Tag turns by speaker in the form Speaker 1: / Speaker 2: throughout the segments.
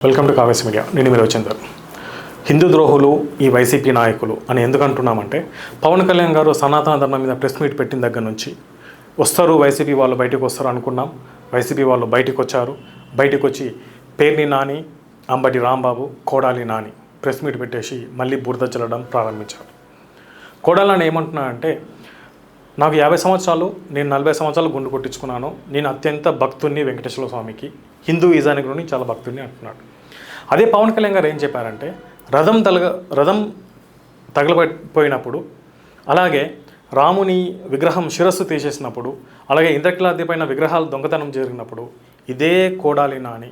Speaker 1: Welcome to కావేస్ media. నేను మీరు రవిచందర్. హిందూ ద్రోహులు ఈ వైసీపీ నాయకులు అని ఎందుకు అంటున్నామంటే, పవన్ కళ్యాణ్ గారు సనాతన ధర్మం మీద ప్రెస్ మీట్ పెట్టిన దగ్గర నుంచి వస్తారు, వైసీపీ వాళ్ళు బయటకు వస్తారు అనుకున్నాం. వైసీపీ వాళ్ళు బయటకు వచ్చారు. బయటకు వచ్చి పేర్ని నాని, అంబటి రాంబాబు, కోడాలి నాని ప్రెస్ మీట్ పెట్టేసి మళ్ళీ బురద చల్లడం ప్రారంభించారు. కోడాలి నాని ఏమంటున్నాడంటే, నాకు 50 సంవత్సరాలు, నేను 40 సంవత్సరాలు గుండు కొట్టించుకున్నాను, నేను అత్యంత భక్తుడిని వెంకటేశ్వర స్వామికి, హిందూయిజానికి గురించి చాలా భక్తుడిని అంటున్నాడు. అదే పవన్ కళ్యాణ్ గారు ఏం చెప్పారంటే, రథం తగలబడిపోయినప్పుడు, అలాగే రాముని విగ్రహం శిరస్సు తీసేసినప్పుడు, అలాగే ఇంద్రకీలాద్రి పైన విగ్రహాలు దొంగతనం జరిగినప్పుడు ఇదే కోడాలి నాని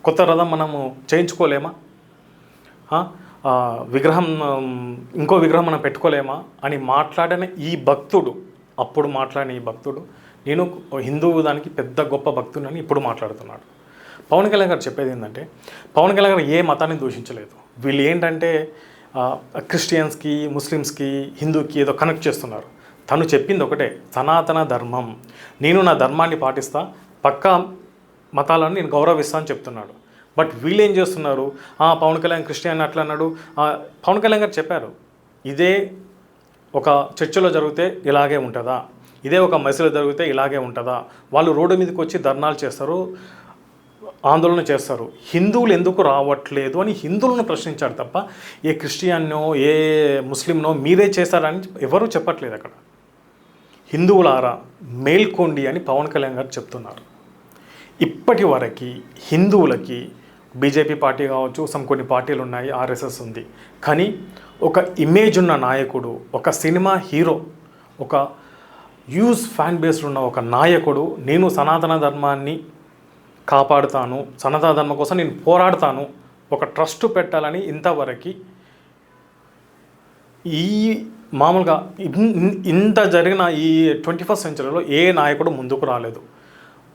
Speaker 1: కొత్త రథం మనము చేయించుకోలేమా, విగ్రహం ఇంకో విగ్రహం మనం పెట్టుకోలేమా అని మాట్లాడిన ఈ భక్తుడు, అప్పుడు మాట్లాడిన ఈ భక్తుడు, నేను హిందూ దానికి పెద్ద గొప్ప భక్తుడని ఇప్పుడు మాట్లాడుతున్నాడు. పవన్ కళ్యాణ్ గారు చెప్పేది ఏంటంటే, పవన్ కళ్యాణ్ గారు ఏ మతాన్ని దూషించలేదు. వీళ్ళు ఏంటంటే క్రిస్టియన్స్కి, ముస్లిమ్స్కి, హిందూకి ఏదో కనెక్ట్ చేస్తున్నారు. తను చెప్పింది ఒకటే, సనాతన ధర్మం, నేను నా ధర్మాన్ని పాటిస్తా, పక్కా మతాలను నేను గౌరవిస్తా అని చెప్తున్నాడు. బట్ వీళ్ళు ఏం చేస్తున్నారు, పవన్ కళ్యాణ్ క్రిస్టియన్ అట్లా అన్నాడు. పవన్ కళ్యాణ్ గారు చెప్పారు, ఇదే ఒక చర్చిలో జరిగితే ఇలాగే ఉంటుందా, ఇదే ఒక మసీదులో జరిగితే ఇలాగే ఉంటుందా, వాళ్ళు రోడ్డు మీదకి వచ్చి ధర్నాలు చేస్తారు, ఆందోళన చేస్తారు, హిందువులు ఎందుకు రావట్లేదు అని హిందువులను ప్రశ్నించాడు తప్ప ఏ క్రిస్టియన్నో ఏ ముస్లింనో మీరే చేశారని ఎవరూ చెప్పట్లేదు. అక్కడ హిందువులారా మేల్కోండి అని పవన్ కళ్యాణ్ గారు చెప్తున్నారు. ఇప్పటి వరకు హిందువులకి బీజేపీ పార్టీ కావచ్చు, కొన్ని పార్టీలు ఉన్నాయి, ఆర్ఎస్ఎస్ ఉంది, కానీ ఒక ఇమేజ్ ఉన్న నాయకుడు, ఒక సినిమా హీరో, ఒక యూజ్ ఫ్యాన్ బేస్డ్ ఉన్న ఒక నాయకుడు, నేను సనాతన ధర్మాన్ని కాపాడుతాను, సనాతన ధర్మం కోసం నేను పోరాడతాను, ఒక ట్రస్ట్ పెట్టాలని ఇంతవరకు ఈ మామూలుగా ఇంత జరిగిన ఈ 21st సెంచరీలో ఏ నాయకుడు ముందుకు రాలేదు.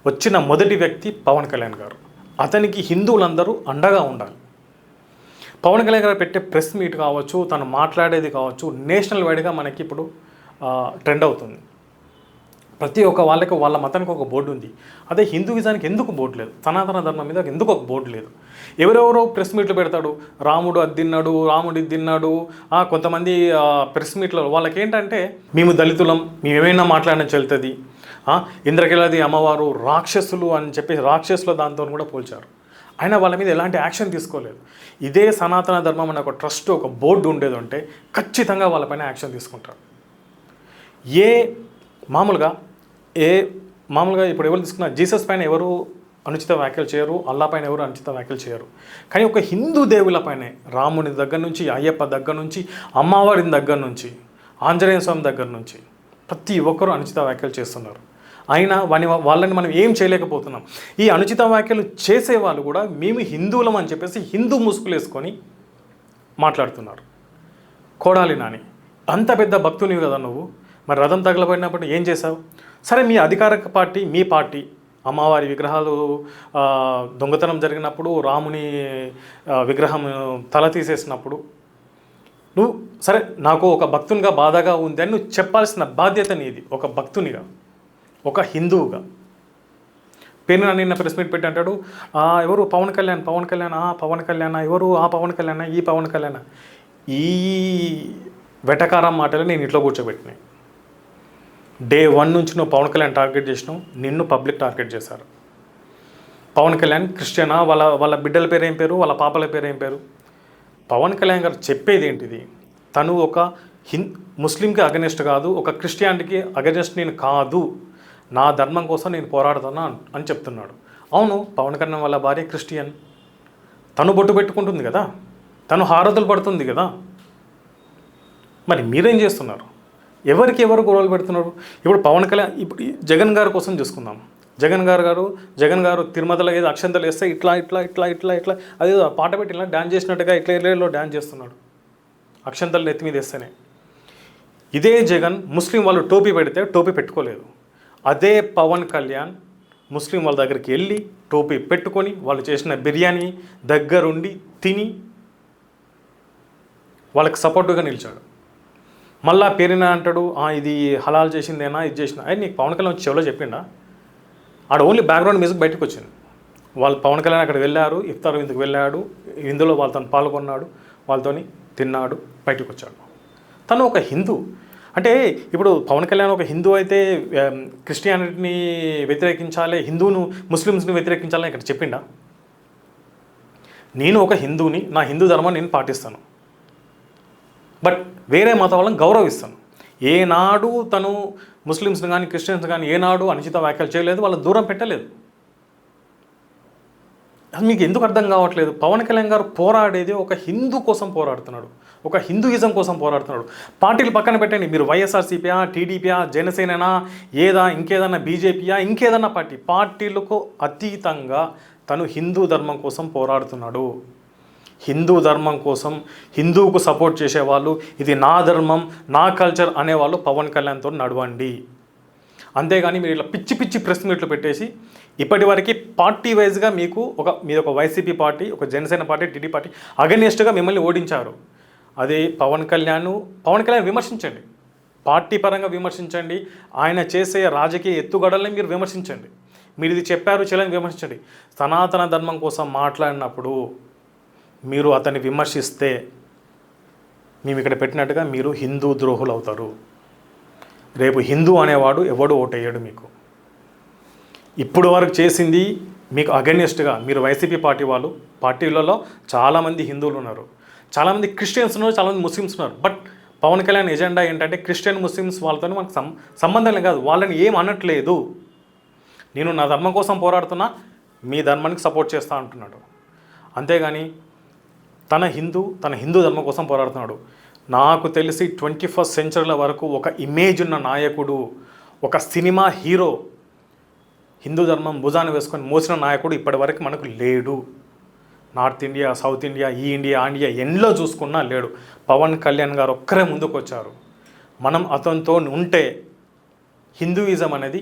Speaker 1: వచ్చిన మొదటి వ్యక్తి పవన్ కళ్యాణ్ గారు. అతనికి హిందువులందరూ అండగా ఉండాలి. పవన్ కళ్యాణ్ గారు పెట్టే ప్రెస్ మీట్ కావచ్చు, తను మాట్లాడేది కావచ్చు, నేషనల్ వైడ్గా మనకి ఇప్పుడు ట్రెండ్ అవుతుంది. ప్రతి ఒక్క వాళ్ళ మతానికి ఒక బోర్డు ఉంది. అదే హిందూయిజానికి ఎందుకు బోర్డు లేదు, సనాతన ధర్మం మీద ఎందుకు ఒక బోర్డు లేదు? ఎవరెవరో ప్రెస్ మీట్లు పెడతాడు, రాముడు అది తిన్నాడు, రాముడు ఇది తిన్నాడు, కొంతమంది ప్రెస్ మీట్లో వాళ్ళకి ఏంటంటే, మేము దళితులం, మేము ఏమైనా మాట్లాడడం చెల్తుంది, ఇంద్రకీలాద్రి అమ్మవారు రాక్షసులు అని చెప్పి రాక్షసుల దాంతో కూడా పోల్చారు. అయినా వాళ్ళ మీద ఎలాంటి యాక్షన్ తీసుకోలేదు. ఇదే సనాతన ధర్మం అనే ఒక ట్రస్ట్, ఒక బోర్డు ఉండేది అంటే ఖచ్చితంగా వాళ్ళపైన యాక్షన్ తీసుకుంటారు. మామూలుగా ఇప్పుడు ఎవరు తీసుకున్నా, జీసస్ పైన ఎవరు అనుచిత వ్యాఖ్యలు చేయరు, అల్లా పైన ఎవరు అనుచిత వ్యాఖ్యలు చేయరు. కానీ ఒక హిందూ దేవులపైనే, రాముని దగ్గర నుంచి, అయ్యప్ప దగ్గర నుంచి, అమ్మవారి దగ్గర నుంచి, ఆంజనేయ స్వామి దగ్గర నుంచి ప్రతి ఒక్కరూ అనుచిత వ్యాఖ్యలు చేస్తున్నారు. అయినా వాళ్ళని మనం ఏం చేయలేకపోతున్నాం. ఈ అనుచిత వ్యాఖ్యలు చేసేవాళ్ళు కూడా మేము హిందువులం అని చెప్పేసి హిందూ ముసుగులు వేసుకొని మాట్లాడుతున్నారు. కోడాలి నాని, అంత పెద్ద భక్తునివి కదా నువ్వు, మరి రథం తగలబడినప్పుడు ఏం చేశావు? సరే, మీ అధికారిక పార్టీ, మీ పార్టీ అమ్మవారి విగ్రహాలు దొంగతనం జరిగినప్పుడు, రాముని విగ్రహం తల తీసేసినప్పుడు నువ్వు సరే, నాకు ఒక భక్తునిగా బాధగా ఉంది అని నువ్వు చెప్పాల్సిన బాధ్యత నీది, ఒక భక్తునిగా, ఒక హిందువుగా. పేరు నిన్న ప్రెస్ మీట్ పెట్టి అంటాడు, ఎవరు పవన్ కళ్యాణ్ ఎవరు పవన్ కళ్యాణ్, ఈ పవన్ కళ్యాణ్, ఈ వెటకారం మాటలు నేను ఇంట్లో కూర్చోబెట్టినాయి. డే 1 నుంచి నువ్వు పవన్ కళ్యాణ్ టార్గెట్ చేసినావు, నిన్ను పబ్లిక్ టార్గెట్ చేశారు. పవన్ కళ్యాణ్ క్రిస్టియనా, వాళ్ళ బిడ్డల పేరు ఏం పేరు, వాళ్ళ పాపల పేరు ఏం పేరు? పవన్ కళ్యాణ్ గారు చెప్పేది ఏంటిది? తను ఒక ముస్లింకి అగెనిస్ట్ కాదు, ఒక క్రిస్టియానిటీకి అగెనిస్ట్ నేను కాదు, నా ధర్మం కోసం నేను పోరాడుతున్నా అని చెప్తున్నాడు. అవును, పవన్ కళ్యాణ్ వాళ్ళ భార్య క్రిస్టియన్, తను బొట్టు పెట్టుకుంటుంది కదా, తను హారతులు పడుతుంది కదా, మరి మీరేం చేస్తున్నారు? ఎవరికి ఎవరు గొడవలు పెడుతున్నారు? ఇప్పుడు పవన్ కళ్యాణ్, ఇప్పుడు జగన్ గారి కోసం చూసుకుందాం. జగన్ గారు తిరుమలలో ఏదో అక్షంతలు వేస్తే ఇట్లా అదేదో పాట పెట్టి ఇలా డ్యాన్స్ చేసినట్టుగా ఇట్లా డ్యాన్స్ చేస్తున్నాడు, అక్షంతలు నెత్తి మీద వేస్తేనే. ఇదే జగన్ ముస్లిం వాళ్ళు టోపీ పెడితే టోపీ పెట్టుకోలేదు. అదే పవన్ కళ్యాణ్ ముస్లిం వాళ్ళ దగ్గరికి వెళ్ళి టోపీ పెట్టుకొని వాళ్ళు చేసిన బిర్యానీ దగ్గరుండి తిని వాళ్ళకి సపోర్టుగా నిలిచాడు. మళ్ళా పేరున అంటాడు ఇది హలాల్ చేసిందేనా ఇది చేసిన. నీకు పవన్ కళ్యాణ్ చెవిలో చెప్పిండా ఆడ ఓన్లీ బ్యాక్గ్రౌండ్ మ్యూజిక్ బయటకు వచ్చింది. వాళ్ళు పవన్ కళ్యాణ్ అక్కడ వెళ్ళారు, ఇఫ్తార్ విందుకు వెళ్ళాడు, ఇందులో వాళ్ళతో పాల్గొన్నాడు, వాళ్ళతోని తిన్నాడు, బయటకు వచ్చాడు. తను ఒక హిందూ. అంటే ఇప్పుడు పవన్ కళ్యాణ్ ఒక హిందూ అయితే క్రిస్టియానిటీని వ్యతిరేకించాలి, హిందూను ముస్లిమ్స్ని వ్యతిరేకించాలని ఇక్కడ చెప్పిండా? నేను ఒక హిందూని, నా హిందూ ధర్మాన్ని నేను పాటిస్తాను, బట్ వేరే మతం వాళ్ళని గౌరవిస్తాను. ఏనాడు తను ముస్లిమ్స్ని కానీ క్రిస్టియన్స్ కానీ ఏనాడు అనుచిత వ్యాఖ్యలు చేయలేదు, వాళ్ళ దూరం పెట్టలేదు. అది మీకు ఎందుకు అర్థం కావట్లేదు? పవన్ కళ్యాణ్ గారు పోరాడేది ఒక హిందూ కోసం పోరాడుతున్నాడు, ఒక హిందూయిజం కోసం పోరాడుతున్నాడు. పార్టీలు పక్కన పెట్టండి, మీరు వైఎస్ఆర్సీపీయా, టీడీపీయా, జనసేననా, ఇంకేదన్నా బీజేపీయా, ఇంకేదన్నా పార్టీలకు అతీతంగా తను హిందూ ధర్మం కోసం పోరాడుతున్నాడు. హిందూ ధర్మం కోసం, హిందూకు సపోర్ట్ చేసేవాళ్ళు, ఇది నా ధర్మం, నా కల్చర్ అనేవాళ్ళు పవన్ కళ్యాణ్తో నడవండి. అంతేగాని మీరు ఇలా పిచ్చి పిచ్చి ప్రెస్ మీట్లు పెట్టేసి ఇప్పటి వరకు పార్టీ వైజ్గా మీది ఒక వైసీపీ పార్టీ, ఒక జనసేన పార్టీ, టీడీ పార్టీ అగెనిస్ట్గా మిమ్మల్ని ఓడించారు. అదే పవన్ కళ్యాణ్ విమర్శించండి, పార్టీ పరంగా విమర్శించండి, ఆయన చేసే రాజకీయ ఎత్తుగడల్ని మీరు విమర్శించండి, మీరు ఇది చెప్పారు చేయాలని విమర్శించండి. సనాతన ధర్మం కోసం మాట్లాడినప్పుడు మీరు అతన్ని విమర్శిస్తే మేము ఇక్కడ పెట్టినట్టుగా మీరు హిందూ ద్రోహులు అవుతారు. రేపు హిందూ అనేవాడు ఎవడు ఓటేయడు మీకు. ఇప్పుడు వరకు చేసింది మీకు అగెనిస్ట్గా మీరు వైసీపీ పార్టీ వాళ్ళు, పార్టీలలో చాలామంది హిందువులు ఉన్నారు, చాలామంది క్రిస్టియన్స్ ఉన్నారు, చాలామంది ముస్లిమ్స్ ఉన్నారు. బట్ పవన్ కళ్యాణ్ ఎజెండా ఏంటంటే క్రిస్టియన్ ముస్లిమ్స్ వాళ్ళతో మనకు సంబంధం కాదు, వాళ్ళని ఏం అనట్లేదు. నేను నా ధర్మం కోసం పోరాడుతున్నా, మీ ధర్మానికి సపోర్ట్ చేస్తా అంటున్నాడు. అంతేగాని తన హిందూ ధర్మం కోసం పోరాడుతున్నాడు. నాకు తెలిసి 21st సెంచరీల వరకు ఒక ఇమేజ్ ఉన్న నాయకుడు, ఒక సినిమా హీరో, హిందూ ధర్మం భుజాన్ని వేసుకొని మోసిన నాయకుడు ఇప్పటి వరకు మనకు లేడు. నార్త్ ఇండియా, సౌత్ ఇండియా, ఈ ఇండియా, ఆ ఇండియా ఎన్నో చూసుకున్నా లేడు. పవన్ కళ్యాణ్ గారు ఒక్కరే ముందుకు వచ్చారు. మనం అతనితో ఉంటే హిందూయిజం అనేది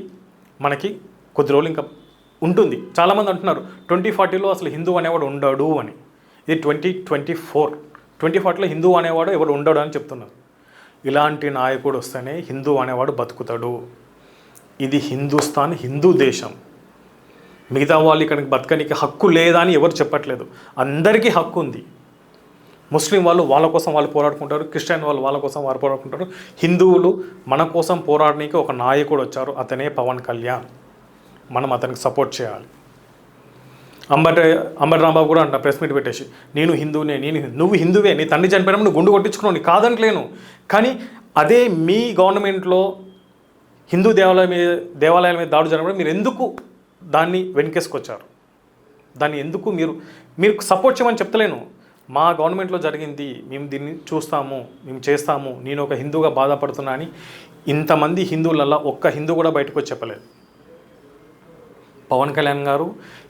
Speaker 1: మనకి కొద్ది రోజులు ఇంకా ఉంటుంది. చాలామంది అంటున్నారు 2040లో అసలు హిందూ అనేవాడు ఉండడు అని. ఇది 2040లో హిందూ అనేవాడు ఎవడు ఉండడు అని చెప్తున్నారు. ఇలాంటి నాయకుడు వస్తేనే హిందూ అనేవాడు బతుకుతాడు. ఇది హిందుస్థాన్, హిందూ దేశం. మిగతా వాళ్ళు ఇక్కడికి బతకనికి హక్కు లేదా అని ఎవరు చెప్పట్లేదు, అందరికీ హక్కు ఉంది. ముస్లిం వాళ్ళు వాళ్ళ కోసం వాళ్ళు పోరాడుకుంటారు, క్రిస్టియన్ వాళ్ళు వాళ్ళ కోసం వారు పోరాడుకుంటారు. హిందువులు మన కోసం పోరాడడానికి ఒక నాయకుడు వచ్చారు, అతనే పవన్ కళ్యాణ్. మనం అతనికి సపోర్ట్ చేయాలి. అంబటి రాంబాబు కూడా అంట ప్రెస్ మీట్ పెట్టేసి, నువ్వు హిందువే, నీ తండ్రి చనిపోయినప్పుడు నువ్వు గుండు కొట్టించుకున్నావు, నీ కాదనట్లేను. కానీ అదే మీ గవర్నమెంట్లో హిందూ దేవాలయాల మీద దాడులు జరిగినప్పుడు మీరు ఎందుకు దాన్ని వెనకేసుకొచ్చారు? దాన్ని ఎందుకు మీరు సపోర్ట్ చేయమని చెప్తలేను. మా గవర్నమెంట్లో జరిగింది, మేము దీన్ని చూస్తాము, మేము చేస్తాము, నేను ఒక హిందూగా బాధపడుతున్నా అని ఇంతమంది హిందువులల్లో ఒక్క హిందూ కూడా బయటకు వచ్చి చెప్పలేదు. పవన్ కళ్యాణ్ గారు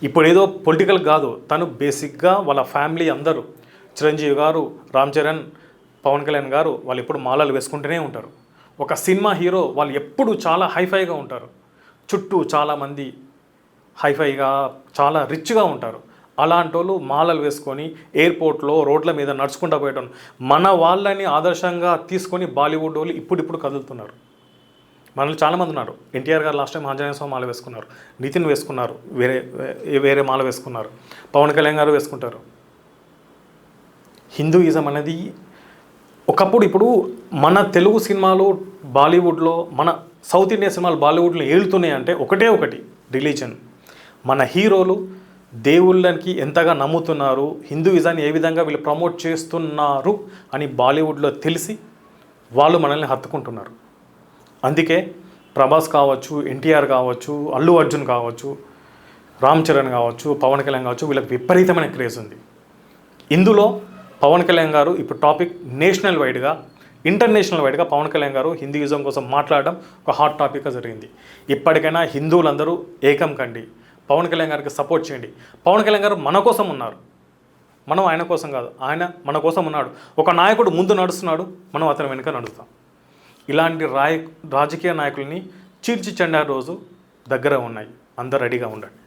Speaker 1: ఇప్పుడు ఏదో పొలిటికల్ కాదు, తను బేసిక్గా వాళ్ళ ఫ్యామిలీ అందరూ, చిరంజీవి గారు, రామ్ చరణ్, పవన్ కళ్యాణ్ గారు వాళ్ళు ఎప్పుడు మాలలు వేసుకుంటూనే ఉంటారు. ఒక సినిమా హీరో వాళ్ళు ఎప్పుడు చాలా హైఫైగా ఉంటారు, చుట్టూ చాలామంది హైఫైగా చాలా రిచ్గా ఉంటారు. అలాంటి వాళ్ళు మాలలు వేసుకొని ఎయిర్పోర్ట్లో రోడ్ల మీద నడుచుకుంటూ పోయటం, మన వాళ్ళని ఆదర్శంగా తీసుకొని బాలీవుడ్ వాళ్ళు ఇప్పుడు కదులుతున్నారు. మనలో చాలామంది ఉన్నారు. ఎన్టీఆర్ గారు లాస్ట్ టైం ఆంజనేయ స్వామి మాల వేసుకున్నారు, నితిన్ వేసుకున్నారు, వేరే మాల వేసుకున్నారు, పవన్ కళ్యాణ్ గారు వేసుకుంటారు. హిందూయిజం అనేది ఒకప్పుడు, ఇప్పుడు మన తెలుగు సినిమాలు బాలీవుడ్లో, మన సౌత్ ఇండియా సినిమాలు బాలీవుడ్లో ఏలుతున్నాయి అంటే ఒకటి రిలీజన్. మన హీరోలు దేవుళ్ళకి ఎంతగా నమ్ముతున్నారు, హిందూయిజాన్ని ఏ విధంగా వీళ్ళు ప్రమోట్ చేస్తున్నారు అని బాలీవుడ్లో తెలిసి వాళ్ళు మనల్ని హత్తుకుంటున్నారు. అందుకే ప్రభాస్ కావచ్చు, ఎన్టీఆర్ కావచ్చు, అల్లు అర్జున్ కావచ్చు, రామ్ చరణ్ కావచ్చు, పవన్ కళ్యాణ్ కావచ్చు, వీళ్ళకి విపరీతమైన క్రేజ్ ఉంది. ఇందులో పవన్ కళ్యాణ్ గారు ఇప్పుడు టాపిక్ నేషనల్ వైడ్గా, ఇంటర్నేషనల్ వైడ్గా పవన్ కళ్యాణ్ గారు హిందూయిజం కోసం మాట్లాడడం ఒక హాట్ టాపిక్గా జరిగింది. ఇప్పటికైనా హిందువులందరూ ఏకం కండి, పవన్ కళ్యాణ్ గారికి సపోర్ట్ చేయండి. పవన్ కళ్యాణ్ గారు మన కోసం ఉన్నారు, మనం ఆయన కోసం కాదు, ఆయన మన కోసం ఉన్నాడు. ఒక నాయకుడు ముందు నడుస్తున్నాడు, మనం అతని వెనుక నడుస్తాం. ఇలాంటి రాజకీయ నాయకుల్ని చీల్చి చెండే రోజు దగ్గర ఉన్నాయి. అందరూ రెడీగా ఉండండి.